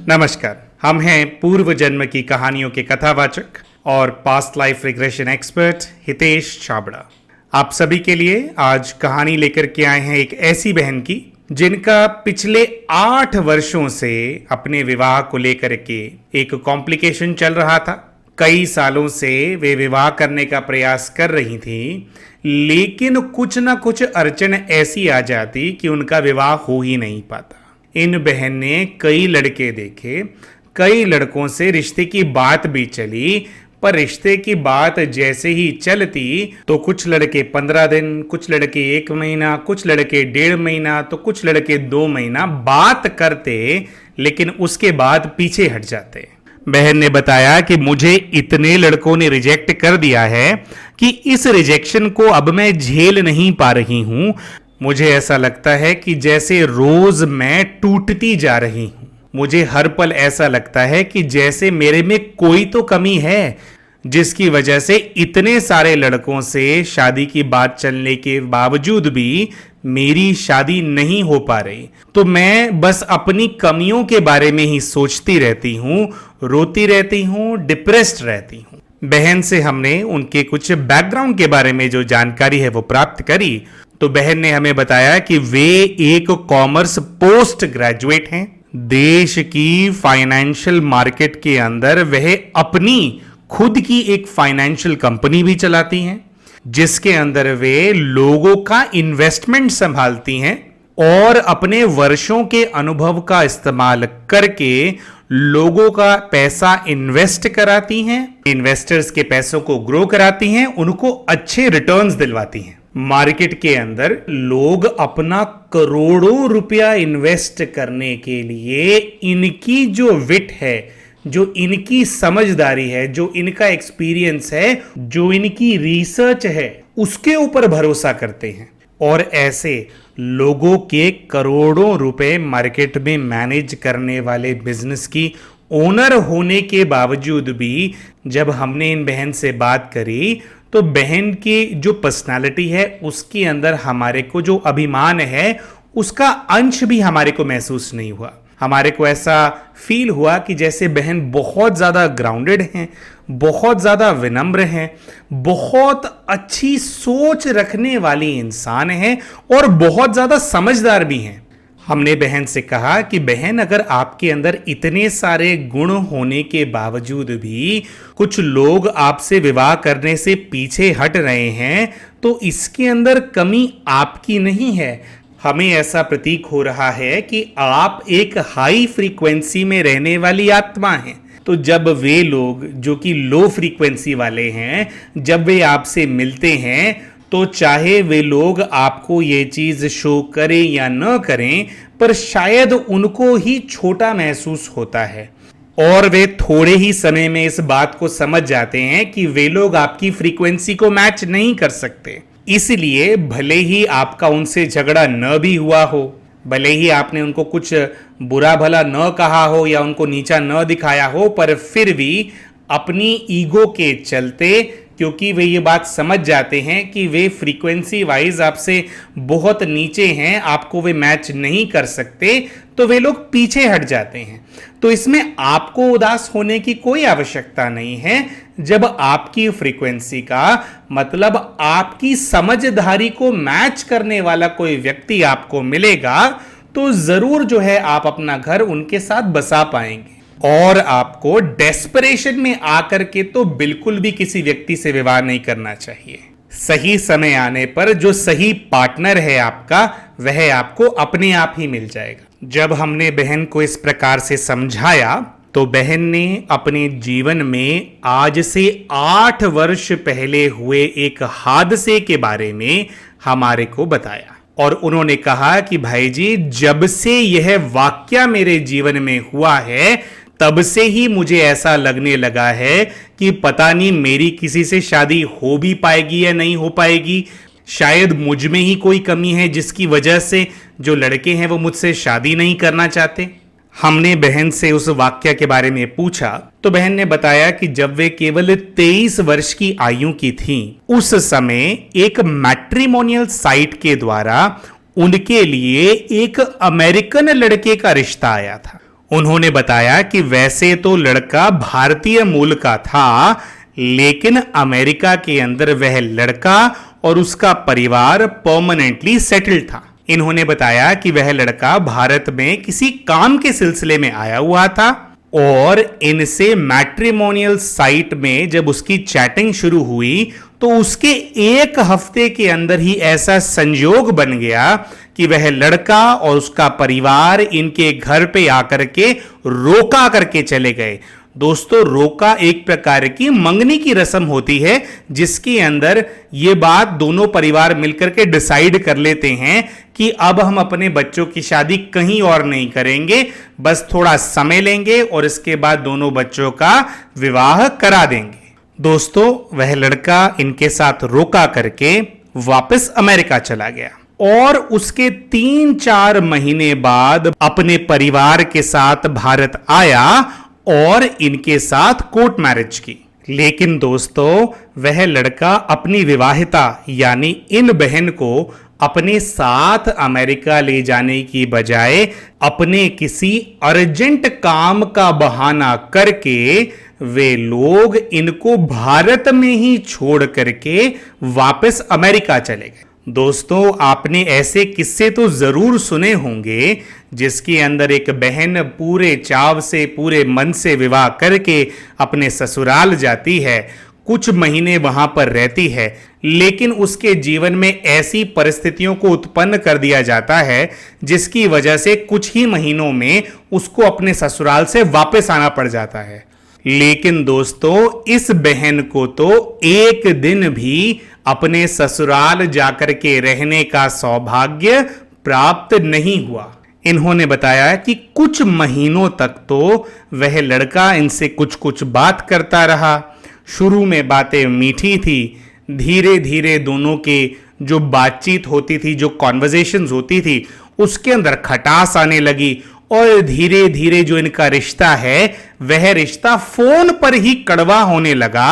नमस्कार, हम हैं पूर्व जन्म की कहानियों के कथावाचक और past life regression expert Hitesh Chhabra. आप सभी के लिए आज कहानी लेकर के आए हैं एक ऐसी बहन की जिनका पिछले 8 वर्षों से अपने विवाह को लेकर के एक कॉम्प्लिकेशन चल रहा था। कई सालों से वे विवाह करने का प्रयास कर रही थी, लेकिन कुछ न कुछ अड़चन ऐसी आ जाती कि उनका विवाह हो ही नहीं पाता। इन बहन ने कई लड़के देखे, कई लड़कों से रिश्ते की बात भी चली, पर रिश्ते की बात जैसे ही चलती तो कुछ लड़के 15 दिन, कुछ लड़के 1 महीना, कुछ लड़के 1.5 महीना, तो कुछ लड़के 2 महीना बात करते, लेकिन उसके बाद पीछे हट जाते। बहन ने बताया कि मुझे इतने लड़कों ने रिजेक्ट कर दिया है कि इस रिजेक्शन को अब मैं झेल नहीं पा रही हूं। मुझे ऐसा लगता है कि जैसे रोज मैं टूटती जा रही हूं। मुझे हर पल ऐसा लगता है कि जैसे मेरे में कोई तो कमी है, जिसकी वजह से इतने सारे लड़कों से शादी की बात चलने के बावजूद भी मेरी शादी नहीं हो पा रही। तो मैं बस अपनी कमियों के बारे में ही सोचती रहती हूँ, रोती रहती हूँ, डिप्रेस्ड रहती हूँ। बहन से हमने उनके कुछ बैकग्राउंड के बारे में जो जानकारी है वो प्राप्त करी। तो बहन ने हमें बताया कि वे एक कॉमर्स पोस्ट ग्रेजुएट हैं। देश की फाइनेंशियल मार्केट के अंदर वह अपनी खुद की एक फाइनेंशियल कंपनी भी चलाती हैं, जिसके अंदर वे लोगों का इन्वेस्टमेंट संभालती हैं और अपने वर्षों के अनुभव का इस्तेमाल करके लोगों का पैसा इन्वेस्ट कराती हैं, इन्वेस्टर्स के पैसों को ग्रो कराती हैं, उनको अच्छे रिटर्न्स दिलवाती हैं। मार्केट के अंदर लोग अपना करोड़ों रुपया इन्वेस्ट करने के लिए इनकी जो विट है, जो इनकी समझदारी है, जो इनका एक्सपीरियंस है, जो इनकी रिसर्च है, उसके ऊपर भरोसा करते हैं। और ऐसे लोगों के करोड़ों रुपए मार्केट में मैनेज करने वाले बिजनेस की ओनर होने के बावजूद भी जब हमने इन बहन से बात करी तो बहन की जो पर्सनालिटी है उसके अंदर हमारे को जो अभिमान है उसका अंश भी हमारे को महसूस नहीं हुआ। हमारे को ऐसा फील हुआ कि जैसे बहन बहुत ज़्यादा ग्राउंडेड हैं, बहुत ज़्यादा विनम्र हैं, बहुत अच्छी सोच रखने वाली इंसान हैं और बहुत ज़्यादा समझदार भी हैं। हमने बहन से कहा कि बहन, अगर आपके अंदर इतने सारे गुण होने के बावजूद भी कुछ लोग आपसे विवाह करने से पीछे हट रहे हैं तो इसके अंदर कमी आपकी नहीं है। हमें ऐसा प्रतीक हो रहा है कि आप एक हाई फ्रीक्वेंसी में रहने वाली आत्मा हैं। तो जब वे लोग जो कि लो फ्रीक्वेंसी वाले हैं, जब वे आपसे मिलते हैं तो चाहे वे लोग आपको ये चीज शो करें या न करें, पर शायद उनको ही छोटा महसूस होता है और वे थोड़े ही समय में इस बात को समझ जाते हैं कि वे लोग आपकी फ्रीक्वेंसी को मैच नहीं कर सकते। इसलिए भले ही आपका उनसे झगड़ा न भी हुआ हो, भले ही आपने उनको कुछ बुरा भला न कहा हो या उनको नीचा न दिखाया हो, पर फिर भी अपनी ईगो के चलते, क्योंकि वे ये बात समझ जाते हैं कि वे फ्रीक्वेंसी वाइज आपसे बहुत नीचे हैं, आपको वे मैच नहीं कर सकते, तो वे लोग पीछे हट जाते हैं। तो इसमें आपको उदास होने की कोई आवश्यकता नहीं है। जब आपकी फ्रीक्वेंसी का मतलब आपकी समझदारी को मैच करने वाला कोई व्यक्ति आपको मिलेगा तो जरूर जो है आप अपना घर उनके साथ बसा पाएंगे। और आपको डेस्परेशन में आकर के तो बिल्कुल भी किसी व्यक्ति से विवाह नहीं करना चाहिए। सही समय आने पर जो सही पार्टनर है आपका, वह आपको अपने आप ही मिल जाएगा। जब हमने बहन को इस प्रकार से समझाया तो बहन ने अपने जीवन में आज से 8 वर्ष पहले हुए एक हादसे के बारे में हमारे को बताया और उन्होंने कहा कि भाई जी, जब से यह वाकया मेरे जीवन में हुआ है तब से ही मुझे ऐसा लगने लगा है कि पता नहीं मेरी किसी से शादी हो भी पाएगी या नहीं हो पाएगी। शायद मुझ में ही कोई कमी है जिसकी वजह से जो लड़के हैं वो मुझसे शादी नहीं करना चाहते। हमने बहन से उस वाक्य के बारे में पूछा तो बहन ने बताया कि जब वे केवल 23 वर्ष की आयु की थीं, उस समय एक मैट्रिमोनियल साइट के द्वारा उनके लिए एक अमेरिकन लड़के का रिश्ता आया था। उन्होंने बताया कि वैसे तो लड़का भारतीय मूल का था, लेकिन अमेरिका के अंदर वह लड़का और उसका परिवार परमानेंटली सेटल्ड था। इन्होंने बताया कि वह लड़का भारत में किसी काम के सिलसिले में आया हुआ था और इनसे मैट्रिमोनियल साइट में जब उसकी चैटिंग शुरू हुई तो उसके एक हफ्ते के अंदर ही ऐसा संयोग बन गया कि वह लड़का और उसका परिवार इनके घर पे आकर के रोका करके चले गए। दोस्तों, रोका एक प्रकार की मंगनी की रस्म होती है जिसके अंदर ये बात दोनों परिवार मिलकर के डिसाइड कर लेते हैं कि अब हम अपने बच्चों की शादी कहीं और नहीं करेंगे, बस थोड़ा समय लेंगे और इसके बाद दोनों बच्चों का विवाह करा देंगे। दोस्तों, वह लड़का इनके साथ रोका करके वापस अमेरिका चला गया और उसके 3-4 महीने बाद अपने परिवार के साथ भारत आया और इनके साथ कोर्ट मैरिज की। लेकिन दोस्तों, वह लड़का अपनी विवाहिता यानी इन बहन को अपने साथ अमेरिका ले जाने की बजाय अपने किसी अर्जेंट काम का बहाना करके वे लोग इनको भारत में ही छोड़ करके वापस अमेरिका चले गए। दोस्तों, आपने ऐसे किस्से तो जरूर सुने होंगे जिसके अंदर एक बहन पूरे चाव से पूरे मन से विवाह करके अपने ससुराल जाती है, कुछ महीने वहां पर रहती है, लेकिन उसके जीवन में ऐसी परिस्थितियों को उत्पन्न कर दिया जाता है जिसकी वजह से कुछ ही महीनों में उसको अपने ससुराल से वापस आना पड़ जाता है। लेकिन दोस्तों, इस बहन को तो एक दिन भी अपने ससुराल जाकर के रहने का सौभाग्य प्राप्त नहीं हुआ। इन्होंने बताया कि कुछ महीनों तक तो वह लड़का इनसे कुछ कुछ बात करता रहा। शुरू में बातें मीठी थी, धीरे धीरे दोनों के जो बातचीत होती थी, जो कॉन्वर्जेशंस होती थी, उसके अंदर खटास आने लगी और धीरे धीरे जो इनका रिश्ता है वह रिश्ता फोन पर ही कड़वा होने लगा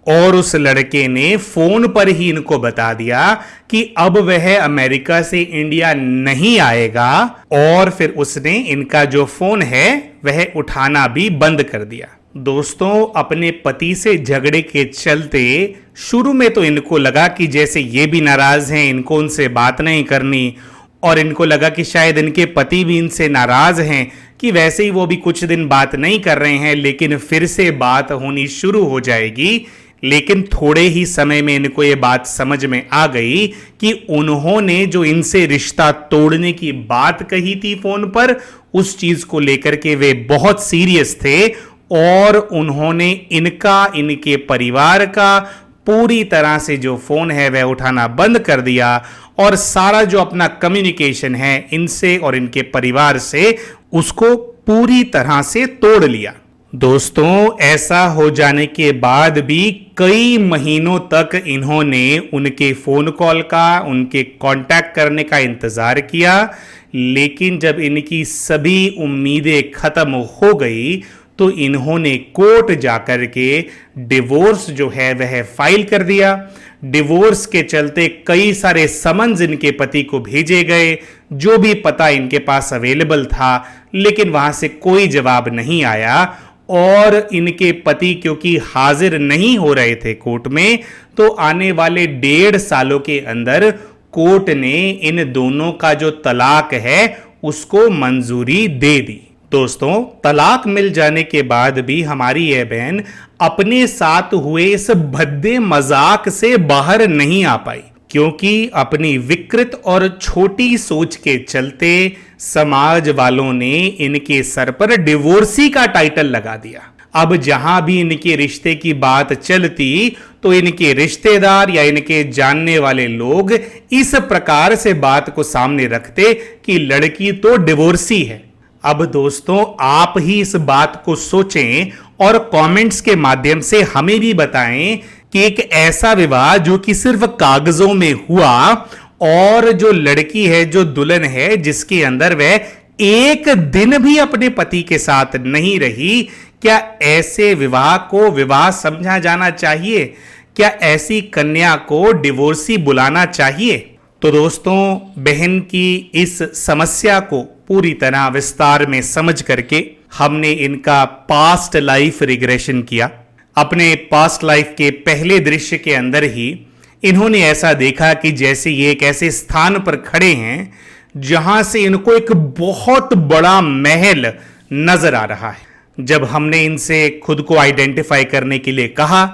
और उस लड़के ने फोन पर ही इनको बता दिया कि अब वह अमेरिका से इंडिया नहीं आएगा और फिर उसने इनका जो फोन है वह उठाना भी बंद कर दिया। दोस्तों, अपने पति से झगड़े के चलते शुरू में तो इनको लगा कि जैसे ये भी नाराज हैं, इनको उनसे बात नहीं करनी, और इनको लगा कि शायद इनके पति भी इनसे नाराज हैं कि वैसे ही वो भी कुछ दिन बात नहीं कर रहे हैं, लेकिन फिर से बात होनी शुरू हो जाएगी। लेकिन थोड़े ही समय में इनको ये बात समझ में आ गई कि उन्होंने जो इनसे रिश्ता तोड़ने की बात कही थी फोन पर, उस चीज को लेकर के वे बहुत सीरियस थे और उन्होंने इनके परिवार का पूरी तरह से जो फोन है वह उठाना बंद कर दिया और सारा जो अपना कम्युनिकेशन है इनसे और इनके परिवार से उसको पूरी तरह से तोड़ लिया। दोस्तों, ऐसा हो जाने के बाद भी कई महीनों तक इन्होंने उनके फोन कॉल का, उनके कांटेक्ट करने का इंतजार किया, लेकिन जब इनकी सभी उम्मीदें खत्म हो गई तो इन्होंने कोर्ट जाकर के डिवोर्स जो है वह फाइल कर दिया। डिवोर्स के चलते कई सारे समन्स इनके पति को भेजे गए, जो भी पता इनके पास अवेलेबल था, लेकिन वहां से कोई जवाब नहीं आया और इनके पति क्योंकि हाजिर नहीं हो रहे थे कोर्ट में, तो आने वाले 1.5 सालों के अंदर कोर्ट ने इन दोनों का जो तलाक है उसको मंजूरी दे दी। दोस्तों, तलाक मिल जाने के बाद भी हमारी यह बहन अपने साथ हुए इस भद्दे मजाक से बाहर नहीं आ पाई, क्योंकि अपनी विकृत और छोटी सोच के चलते समाज वालों ने इनके सर पर डिवोर्सी का टाइटल लगा दिया। अब जहां भी इनके रिश्ते की बात चलती तो इनके रिश्तेदार या इनके जानने वाले लोग इस प्रकार से बात को सामने रखते कि लड़की तो डिवोर्सी है। अब दोस्तों, आप ही इस बात को सोचें और कमेंट्स के माध्यम से हमें भी बताएं कि एक ऐसा विवाह जो कि सिर्फ कागजों में हुआ और जो लड़की है, जो दुल्हन है, जिसके अंदर वह एक दिन भी अपने पति के साथ नहीं रही, क्या ऐसे विवाह को विवाह समझा जाना चाहिए? क्या ऐसी कन्या को डिवोर्सी बुलाना चाहिए? तो दोस्तों, बहन की इस समस्या को पूरी तरह विस्तार में समझ करके हमने इनका पास्ट लाइफ रिग्रेशन किया। अपने पास्ट लाइफ के पहले दृश्य के अंदर ही इन्होंने ऐसा देखा कि जैसे ये एक ऐसे स्थान पर खड़े हैं जहां से इनको एक बहुत बड़ा महल नजर आ रहा है। जब हमने इनसे खुद को आइडेंटिफाई करने के लिए कहा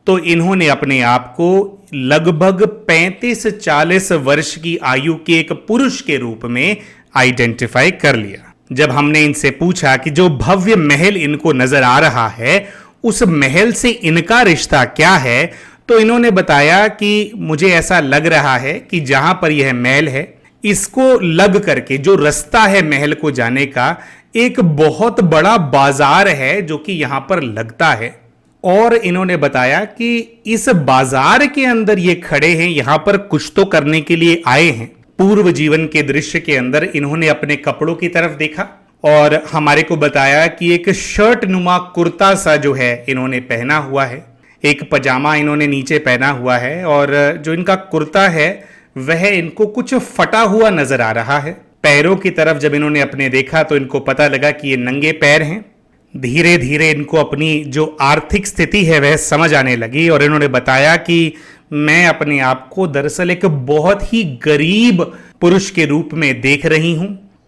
तो इन्होंने अपने आप को लगभग 35-40 वर्ष की आयु के एक पुरुष के रूप में आइडेंटिफाई कर लिया। जब हमने इनसे पूछा कि जो भव्य महल इनको नजर आ रहा है उस महल से इनका रिश्ता क्या है, तो इन्होंने बताया कि मुझे ऐसा लग रहा है कि जहां पर यह महल है इसको लग करके जो रास्ता है महल को जाने का, एक बहुत बड़ा बाजार है जो कि यहां पर लगता है। और इन्होंने बताया कि इस बाजार के अंदर ये खड़े हैं, यहां पर कुछ तो करने के लिए आए हैं। पूर्व जीवन के दृश्य के अंदर इन्होंने अपने कपड़ों की तरफ देखा और हमारे को बताया कि एक शर्ट नुमा कुर्ता सा जो है इन्होंने पहना हुआ है, एक पजामा इन्होंने नीचे पहना हुआ है और जो इनका कुर्ता है वह इनको कुछ फटा हुआ नजर आ रहा है। पैरों की तरफ जब इन्होंने अपने देखा तो इनको पता लगा कि ये नंगे पैर हैं। धीरे धीरे इनको अपनी जो आर्थिक स्थिति है वह समझ आने लगी और इन्होंने बताया कि मैं अपने आप को दरअसल एक बहुत ही गरीब पुरुष के रूप में देख रही हूं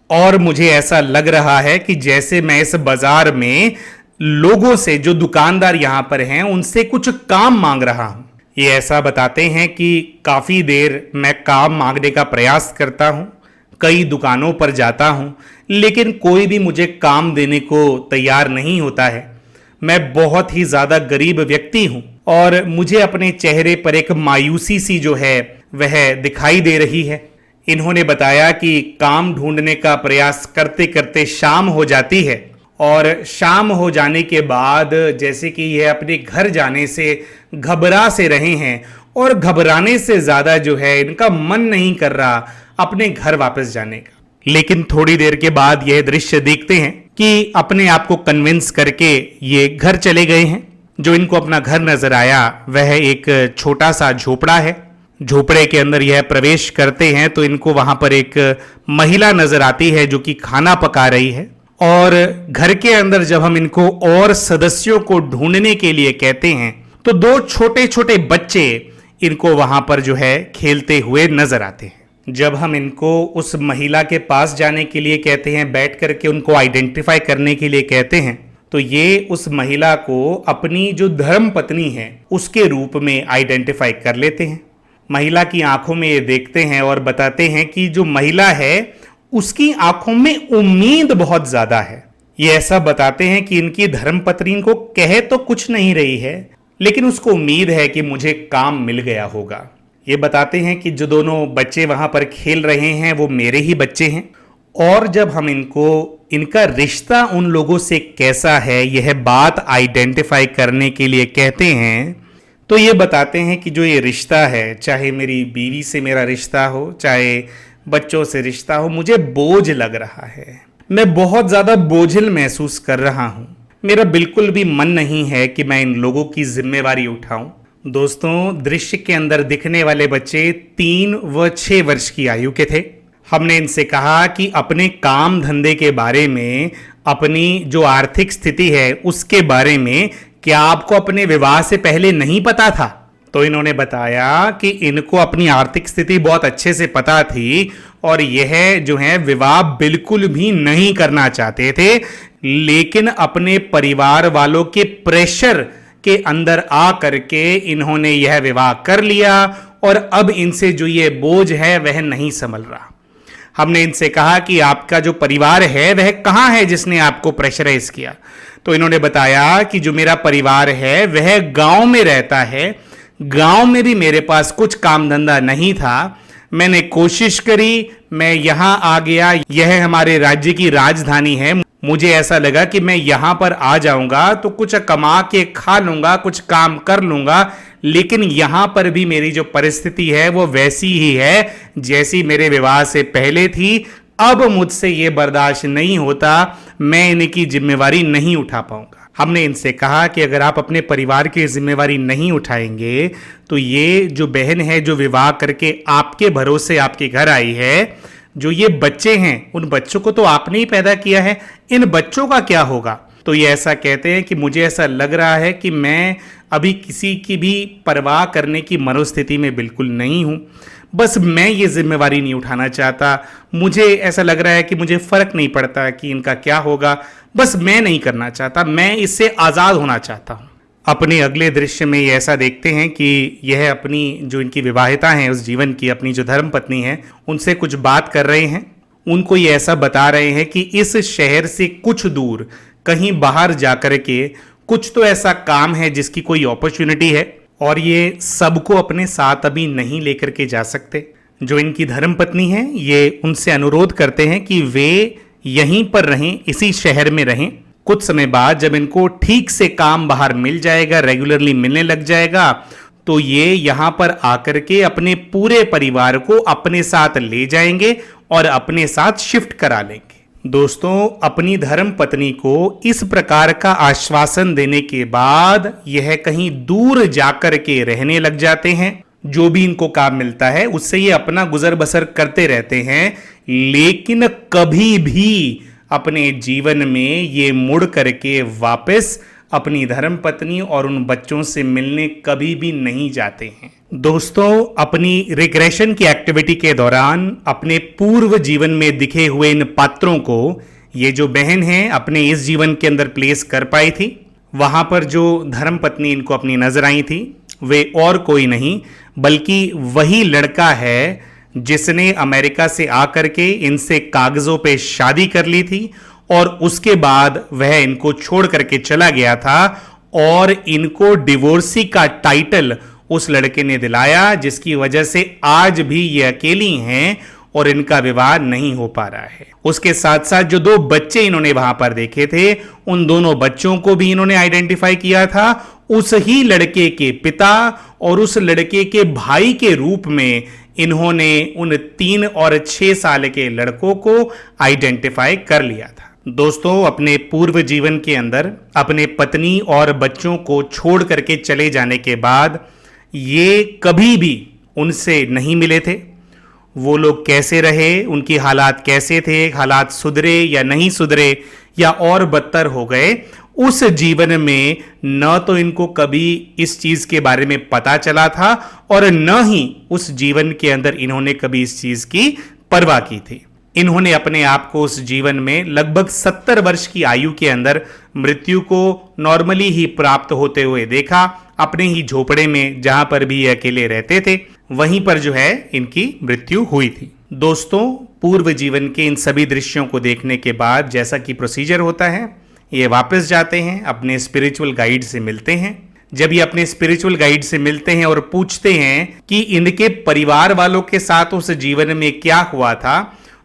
और मुझे ऐसा लग रहा है कि जैसे मैं इस बाजार में लोगों से, जो दुकानदार यहां पर हैं, उनसे कुछ काम मांग रहा हूं। ये ऐसा बताते हैं कि काफी देर मैं काम मांगने का प्रयास करता हूं, कई दुकानों पर जाता हूं, लेकिन कोई भी मुझे काम देने को तैयार नहीं होता है। मैं बहुत ही ज्यादा गरीब व्यक्ति हूं और मुझे अपने चेहरे पर एक मायूसी सी जो है वह दिखाई दे रही है। इन्होंने बताया कि काम ढूंढने का प्रयास करते करते शाम हो जाती है और शाम हो जाने के बाद जैसे कि यह अपने घर जाने से घबरा से रहे हैं और घबराने से ज्यादा जो है इनका मन नहीं कर रहा अपने घर वापस जाने का। लेकिन थोड़ी देर के बाद यह दृश्य देखते हैं कि अपने आप को कन्विंस करके ये घर चले गए हैं। जो इनको अपना घर नजर आया वह एक छोटा सा झोपड़ा है। झोपड़े के अंदर यह प्रवेश करते हैं तो इनको वहां पर एक महिला नजर आती है जो कि खाना पका रही है। और घर के अंदर जब हम इनको और सदस्यों को ढूंढने के लिए कहते हैं तो दो छोटे छोटे बच्चे इनको वहां पर जो है खेलते हुए नजर आते हैं। जब हम इनको उस महिला के पास जाने के लिए कहते हैं, बैठ करके उनको आइडेंटिफाई करने के लिए कहते हैं, तो ये उस महिला को अपनी जो धर्म पत्नी है उसके रूप में आइडेंटिफाई कर लेते हैं। महिला की आंखों में ये देखते हैं और बताते हैं कि जो महिला है उसकी आंखों में उम्मीद बहुत ज्यादा है। ये ऐसा बताते हैं कि इनकी धर्मपत्नी को कह तो कुछ नहीं रही है लेकिन उसको उम्मीद है कि मुझे काम मिल गया होगा। ये बताते हैं कि जो दोनों बच्चे वहां पर खेल रहे हैं वो मेरे ही बच्चे हैं। और जब हम इनको इनका रिश्ता उन लोगों से कैसा है यह बात आइडेंटिफाई करने के लिए कहते हैं तो ये बताते हैं कि जो ये रिश्ता है, चाहे मेरी बीवी से मेरा रिश्ता हो, चाहे बच्चों से रिश्ता हो, मुझे बोझ लग रहा है। मैं बहुत ज़्यादा बोझिल महसूस कर रहा हूँ। मेरा बिल्कुल भी मन नहीं है कि मैं इन लोगों की जिम्मेवारी उठाऊं। दोस्तों, दृश्य के अंदर दिखने वाले बच्चे 3 व 6 वर्ष की आयु के थे। हमने इनसे कहा कि अपने काम धंधे के बारे में, अपनी जो आर्थिक स्थिति है उसके बारे में क्या आपको अपने विवाह से पहले नहीं पता था? तो इन्होंने बताया कि इनको अपनी आर्थिक स्थिति बहुत अच्छे से पता थी और यह जो है विवाह बिल्कुल भी नहीं करना चाहते थे, लेकिन अपने परिवार वालों के प्रेशर के अंदर आ करके इन्होंने यह विवाह कर लिया और अब इनसे जो ये बोझ है वह नहीं संभल रहा। हमने इनसे कहा कि आपका जो परिवार है वह कहाँ है जिसने आपको प्रेशराइज किया? तो इन्होंने बताया कि जो मेरा परिवार है वह गांव में रहता है। गांव में भी मेरे पास कुछ काम धंधा नहीं था। मैंने कोशिश करी, मैं यहां आ गया। यह हमारे राज्य की राजधानी है। मुझे ऐसा लगा कि मैं यहां पर आ जाऊंगा तो कुछ कमा के खा लूंगा, कुछ काम कर लूंगा, लेकिन यहां पर भी मेरी जो परिस्थिति है वो वैसी ही है जैसी मेरे विवाह से पहले थी। अब मुझसे ये बर्दाश्त नहीं होता, मैं इनकी जिम्मेवारी नहीं उठा पाऊंगा। हमने इनसे कहा कि अगर आप अपने परिवार की जिम्मेवारी नहीं उठाएंगे तो ये जो बहन है जो विवाह करके आपके भरोसे आपके घर आई है जो ये बच्चे हैं उन बच्चों को तो आपने ही पैदा किया है, इन बच्चों का क्या होगा। तो ये ऐसा कहते हैं कि मुझे ऐसा लग रहा है कि मैं अभी किसी की भी परवाह करने की मनोस्थिति में बिल्कुल नहीं हूँ, बस मैं ये जिम्मेवारी नहीं उठाना चाहता। मुझे ऐसा लग रहा है कि मुझे फर्क नहीं पड़ता कि इनका क्या होगा, बस मैं नहीं करना चाहता, मैं इससे आज़ाद होना चाहता हूँ। अपने अगले दृश्य में ये ऐसा देखते हैं कि यह अपनी जो इनकी विवाहिता हैं उस जीवन की, अपनी जो धर्म पत्नी है उनसे कुछ बात कर रहे हैं। उनको ये ऐसा बता रहे हैं कि इस शहर से कुछ दूर कहीं बाहर जाकर के कुछ तो ऐसा काम है जिसकी कोई अपॉर्चुनिटी है और ये सबको अपने साथ अभी नहीं लेकर के जा सकते। जो इनकी धर्म पत्नी है ये उनसे अनुरोध करते हैं कि वे यहीं पर रहें, इसी शहर में रहें। कुछ समय बाद जब इनको ठीक से काम बाहर मिल जाएगा, रेगुलरली मिलने लग जाएगा, तो ये यहाँ पर आकर के अपने पूरे परिवार को अपने साथ ले जाएंगे और अपने साथ शिफ्ट करा लेंगे। दोस्तों, अपनी धर्म पत्नी को इस प्रकार का आश्वासन देने के बाद यह कहीं दूर जाकर के रहने लग जाते हैं। जो भी इनको काम मिलता है उससे ये अपना गुजर बसर करते रहते हैं, लेकिन कभी भी अपने जीवन में ये मुड़ करके वापस अपनी धर्म पत्नी और उन बच्चों से मिलने कभी भी नहीं जाते हैं। दोस्तों, अपनी रिग्रेशन की एक्टिविटी के दौरान अपने पूर्व जीवन में दिखे हुए इन पात्रों को ये जो बहन है अपने इस जीवन के अंदर प्लेस कर पाई थी। वहां पर जो धर्म पत्नी इनको अपनी नजर आई थी वे और कोई नहीं बल्कि वही लड़का है जिसने अमेरिका से आकर के इनसे कागजों पे शादी कर ली थी और उसके बाद वह इनको छोड़ करके चला गया था और इनको डिवोर्सी का टाइटल उस लड़के ने दिलाया, जिसकी वजह से आज भी ये अकेली हैं और इनका विवाह नहीं हो पा रहा है। उसके साथ साथ जो दो बच्चे इन्होंने वहां पर देखे थे उन दोनों बच्चों को भी इन्होंने आइडेंटिफाई किया था उस ही लड़के के पिता और उस लड़के के भाई के रूप में। इन्होंने उन 3 और 6 साल के लड़कों को आइडेंटिफाई कर लिया था। दोस्तों, अपने पूर्व जीवन के अंदर अपने पत्नी और बच्चों को छोड़ करके चले जाने के बाद ये कभी भी उनसे नहीं मिले थे। वो लोग कैसे रहे, उनकी हालात कैसे थे, हालात सुधरे या नहीं सुधरे या और बदतर हो गए, उस जीवन में न तो इनको कभी इस चीज के बारे में पता चला था और न ही उस जीवन के अंदर इन्होंने कभी इस चीज की परवाह की थी। इन्होंने अपने आप को उस जीवन में लगभग 70 वर्ष की आयु के अंदर मृत्यु को नॉर्मली ही प्राप्त होते हुए देखा। अपने ही झोपड़े में जहां पर भी ये अकेले रहते थे वहीं पर जो है इनकी मृत्यु हुई थी। दोस्तों, पूर्व जीवन के इन सभी दृश्यों को देखने के बाद जैसा कि प्रोसीजर होता है, ये वापस जाते हैं, अपने स्पिरिचुअल गाइड से मिलते हैं। जब ये अपने स्पिरिचुअल गाइड से मिलते हैं और पूछते हैं कि इनके परिवार वालों के साथ उस जीवन में क्या हुआ था,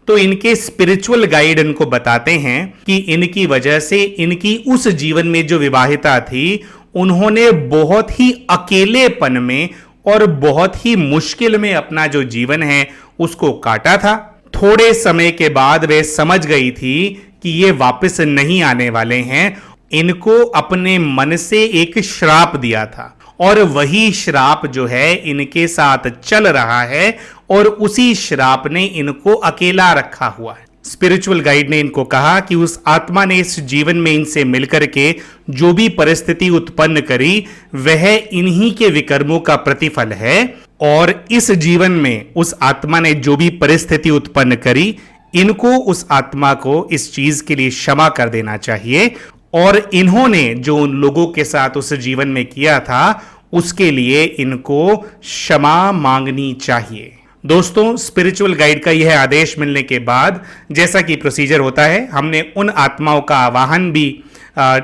तो इनके स्पिरिचुअल गाइड इनको बताते हैं कि इनकी वजह से इनकी उस जीवन में जो विवाहिता थी उन्होंने बहुत ही अकेलेपन में और बहुत ही मुश्किल में अपना जो जीवन है उसको काटा था। थोड़े समय के बाद वे समझ गई थी कि ये वापस नहीं आने वाले हैं। इनको अपने मन से एक श्राप दिया था और वही श्राप जो है इनके साथ चल रहा है और उसी श्राप ने इनको अकेला रखा हुआ है। स्पिरिचुअल गाइड ने इनको कहा कि उस आत्मा ने इस जीवन में इनसे मिलकर के जो भी परिस्थिति उत्पन्न करी वह इन्हीं के विकर्मों का प्रतिफल है और इस जीवन में उस आत्मा ने जो भी परिस्थिति उत्पन्न करी इनको उस आत्मा को इस चीज के लिए क्षमा कर देना चाहिए और इन्होंने जो उन लोगों के साथ उस जीवन में किया था उसके लिए इनको क्षमा मांगनी चाहिए। दोस्तों, स्पिरिचुअल गाइड का यह आदेश मिलने के बाद जैसा कि प्रोसीजर होता है, हमने उन आत्माओं का आवाहन भी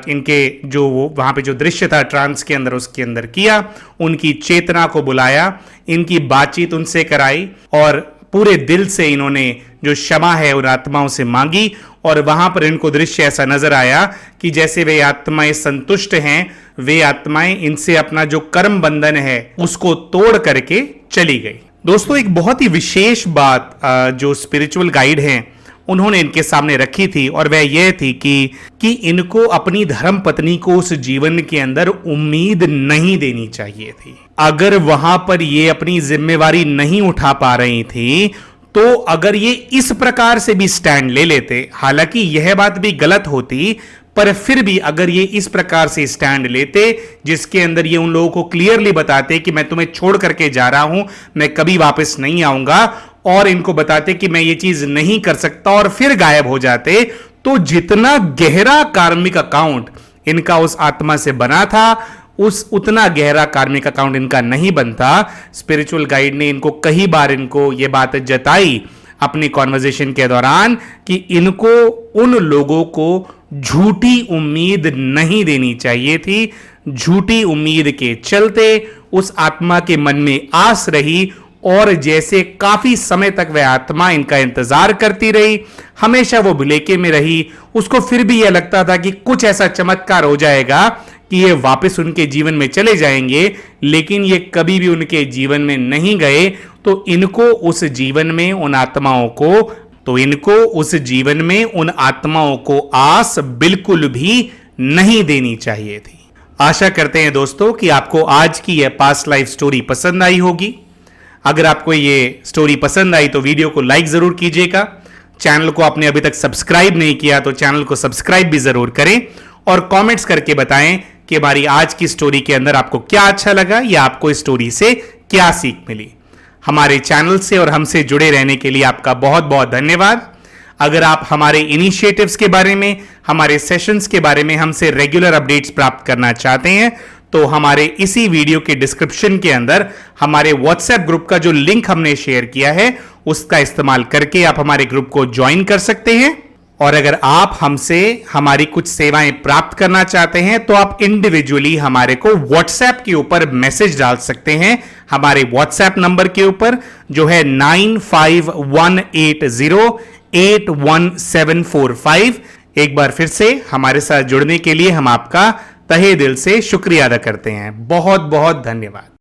इनके जो वहां पे जो दृश्य था ट्रांस के अंदर उसके अंदर किया, उनकी चेतना को बुलाया, इनकी बातचीत उनसे कराई और पूरे दिल से इन्होंने जो क्षमा है उन आत्माओं से मांगी और वहां पर इनको दृश्य ऐसा नजर आया कि जैसे वे आत्माएं संतुष्ट हैं, वे आत्माएं इनसे अपना जो कर्म बंधन है उसको तोड़ करके चली गई। दोस्तों, एक बहुत ही विशेष बात जो स्पिरिचुअल गाइड हैं उन्होंने इनके सामने रखी थी और वह यह थी कि इनको अपनी धर्म पत्नी को उस जीवन के अंदर उम्मीद नहीं देनी चाहिए थी। अगर वहां पर ये अपनी जिम्मेवारी नहीं उठा पा रही थी तो अगर ये इस प्रकार से भी स्टैंड ले लेते, हालांकि यह बात भी गलत होती, पर फिर भी अगर ये इस प्रकार से स्टैंड लेते जिसके अंदर ये उन लोगों को क्लियरली बताते कि मैं तुम्हें छोड़ करके जा रहा हूं, मैं कभी वापस नहीं आऊंगा, और इनको बताते कि मैं ये चीज नहीं कर सकता, और फिर गायब हो जाते, तो जितना गहरा कार्मिक अकाउंट इनका उस आत्मा से बना था, उतना गहरा कार्मिक अकाउंट इनका नहीं बनता। स्पिरिचुअल गाइड ने इनको कई बार इनको ये बात जताई अपनी कॉन्वर्जेशन के दौरान कि इनको उन लोगों को झूठी उम्मीद नहीं देनी चाहिए थी। झूठी उम्मीद के चलते उस आत्मा के मन में आस रही, और जैसे काफी समय तक वह आत्मा इनका इंतजार करती रही, हमेशा वो भुलेखे में रही। उसको फिर भी यह लगता था कि कुछ ऐसा चमत्कार हो जाएगा कि ये वापस उनके जीवन में चले जाएंगे, लेकिन ये कभी भी उनके जीवन में नहीं गए। तो इनको उस जीवन में उन आत्माओं को आस बिल्कुल भी नहीं देनी चाहिए थी। आशा करते हैं दोस्तों कि आपको आज की यह पास्ट लाइफ स्टोरी पसंद आई होगी। अगर आपको ये स्टोरी पसंद आई तो वीडियो को लाइक जरूर कीजिएगा। चैनल को आपने अभी तक सब्सक्राइब नहीं किया तो चैनल को सब्सक्राइब भी जरूर करें, और कमेंट्स करके बताएं कि हमारी आज की स्टोरी के अंदर आपको क्या अच्छा लगा या आपको इस स्टोरी से क्या सीख मिली। हमारे चैनल से और हमसे जुड़े रहने के लिए आपका बहुत बहुत धन्यवाद। अगर आप हमारे इनिशिएटिव्स के बारे में, हमारे सेशंस के बारे में हमसे रेगुलर अपडेट्स प्राप्त करना चाहते हैं तो हमारे इसी वीडियो के डिस्क्रिप्शन के अंदर हमारे व्हाट्सएप ग्रुप का जो लिंक हमने शेयर किया है उसका इस्तेमाल करके आप हमारे ग्रुप को ज्वाइन कर सकते हैं। और अगर आप हमसे हमारी कुछ सेवाएं प्राप्त करना चाहते हैं तो आप इंडिविजुअली हमारे को व्हाट्सएप के ऊपर मैसेज डाल सकते हैं, हमारे व्हाट्सएप नंबर के ऊपर जो है 9518081745। एक बार फिर से हमारे साथ जुड़ने के लिए हम आपका तहे दिल से शुक्रिया अदा करते हैं। बहुत बहुत धन्यवाद।